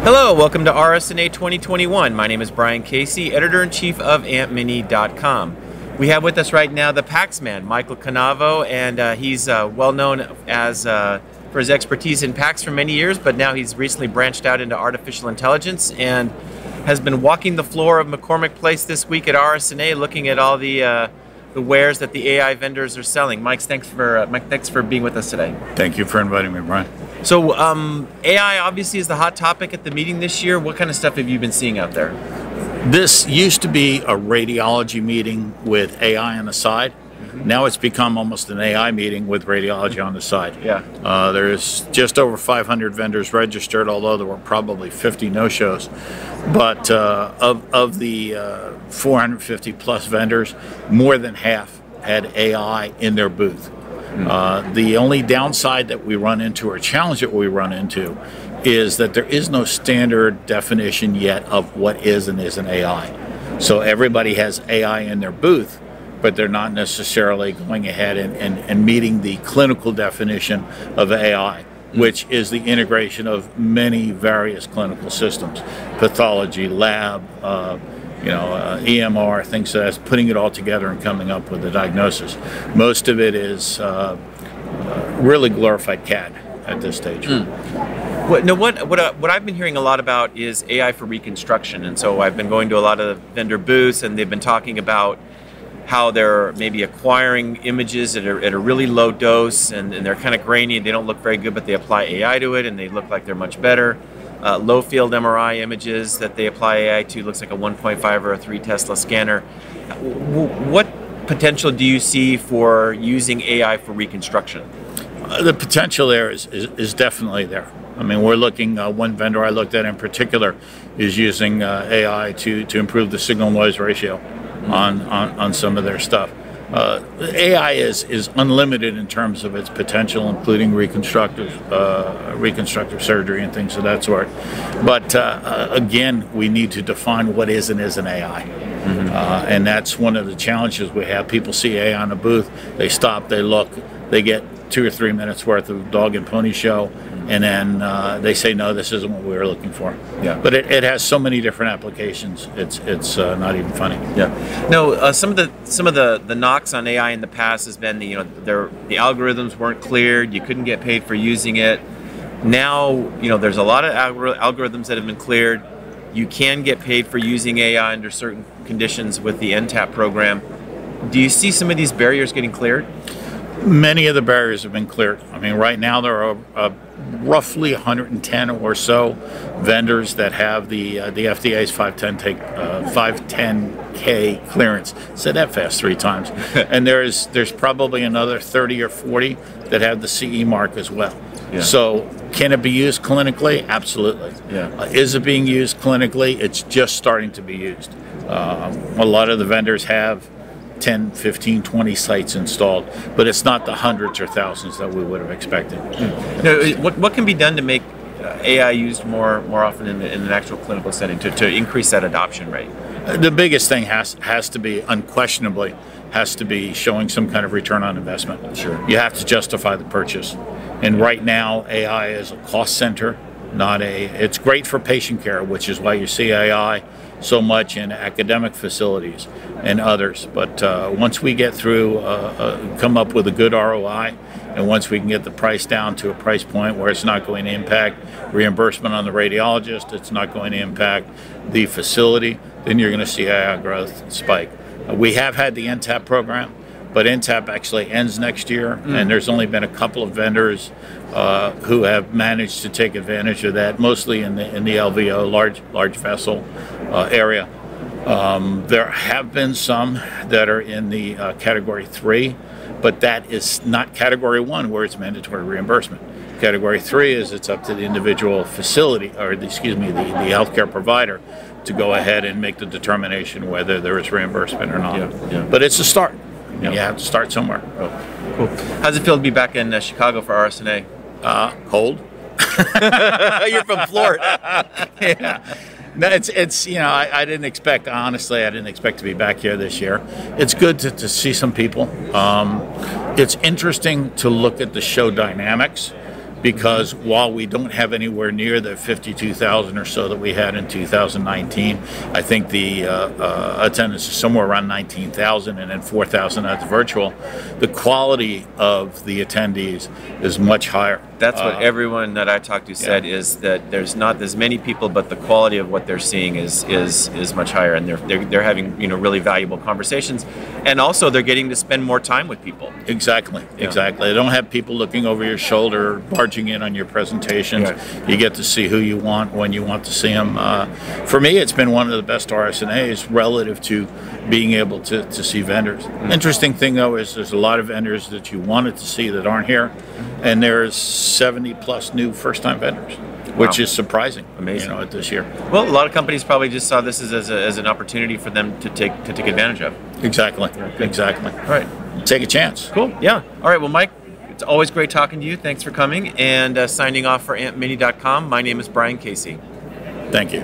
Hello, welcome to RSNA 2021. My name is Brian Casey, Editor-in-Chief of AmpMini.com. We have with us right now the PACSman, Michael Cannavo, and he's well known as for his expertise in PACS for many years, but now he's recently branched out into artificial intelligence and has been walking the floor of McCormick Place this week at RSNA, looking at all the wares that the AI vendors are selling. Mike, thanks for being with us today. Thank you for inviting me, Brian. So AI obviously is the hot topic at the meeting this year. What kind of stuff have you been seeing out there? This used to be a radiology meeting with AI on the side. Mm-hmm. Now it's become almost an AI meeting with radiology on the side. Yeah. There's just over 500 vendors registered, although there were probably 50 no-shows. But of the 450 plus vendors, more than half had AI in their booth. The only downside that we run into, or challenge that we run into, is that there is no standard definition yet of what is and isn't AI. So everybody has AI in their booth, but they're not necessarily going ahead and meeting the clinical definition of AI, which is the integration of many various clinical systems, pathology, lab, EMR, things like that, putting it all together and coming up with a diagnosis. Most of it is really glorified CAD at this stage. What I've been hearing a lot about is AI for reconstruction, and so I've been going to a lot of vendor booths, and they've been talking about how they're maybe acquiring images at a really low dose, and they're kind of grainy, and they don't look very good, but they apply AI to it, and they look like they're much better. Low field MRI images that they apply AI to looks like a 1.5 or a 3 Tesla scanner. What potential do you see for using AI for reconstruction? The potential there is definitely there. I mean, we're looking, one vendor I looked at in particular is using AI to improve the signal-noise ratio on some of their stuff. AI is unlimited in terms of its potential, including reconstructive surgery and things of that sort. But again, we need to define what is and isn't AI. Mm-hmm. And that's one of the challenges we have. People see AI on a booth, they stop, they look, they get 2 or 3 minutes worth of dog and pony show, and then they say, no, this isn't what we were looking for. Yeah. But it has so many different applications. It's not even funny. Yeah. No. Some of the knocks on AI in the past has been the algorithms weren't cleared. You couldn't get paid for using it. Now there's a lot of algorithms that have been cleared. You can get paid for using AI under certain conditions with the NTAP program. Do you see some of these barriers getting cleared? Many of the barriers have been cleared. I mean, right now there are roughly 110 or so vendors that have the FDA's 510K clearance. Said that fast 3 times. And there's probably another 30 or 40 that have the CE mark as well. Yeah. So can it be used clinically? Absolutely. Yeah. Is it being used clinically? It's just starting to be used. A lot of the vendors have 10, 15, 20 sites installed, but it's not the hundreds or thousands that we would have expected. What can be done to make AI used more often in an actual clinical setting to increase that adoption rate? The biggest thing has to be, unquestionably, has to be showing some kind of return on investment. Sure. You have to justify the purchase. And right now, AI is a cost center, it's great for patient care, which is why you see AI so much in academic facilities and others. But once we get through, come up with a good ROI, and once we can get the price down to a price point where it's not going to impact reimbursement on the radiologist, it's not going to impact the facility, then you're going to see AI growth spike. We have had the NTAP program, but NTAP actually ends next year, and there's only been a couple of vendors who have managed to take advantage of that, mostly in the LVO, large vessel area. There have been some that are in the Category 3, but that is not Category 1 where it's mandatory reimbursement. Category 3 is it's up to the individual facility, or the healthcare provider, to go ahead and make the determination whether there is reimbursement or not. Yeah. But it's a start. You have to start somewhere. Oh, cool. How's it feel to be back in Chicago for RSNA? Cold. You're from Florida. Yeah. No, it's I didn't expect, honestly, I didn't expect to be back here this year. It's good to see some people. It's interesting to look at the show dynamics because while we don't have anywhere near the 52,000 or so that we had in 2019, I think the attendance is somewhere around 19,000, and then 4,000 that's virtual. The quality of the attendees is much higher. That's what everyone that I talked to said, is that there's not as many people, but the quality of what they're seeing is much higher, and they're having really valuable conversations, and also they're getting to spend more time with people. Exactly. They don't have people looking over your shoulder, barging in on your presentations. Right. You get to see who you want when you want to see them. For me, it's been one of the best RSNAs relative to being able to see vendors. Interesting thing though is there's a lot of vendors that you wanted to see that aren't here, and there's 70 plus new first-time vendors, which is surprising. Amazing. At this year. Well, a lot of companies probably just saw this as an opportunity for them to take advantage of. Exactly. Exactly. All right. Take a chance. Cool. Yeah. All right. Well, Mike, it's always great talking to you. Thanks for coming. And signing off for AmpMini.com, my name is Brian Casey. Thank you.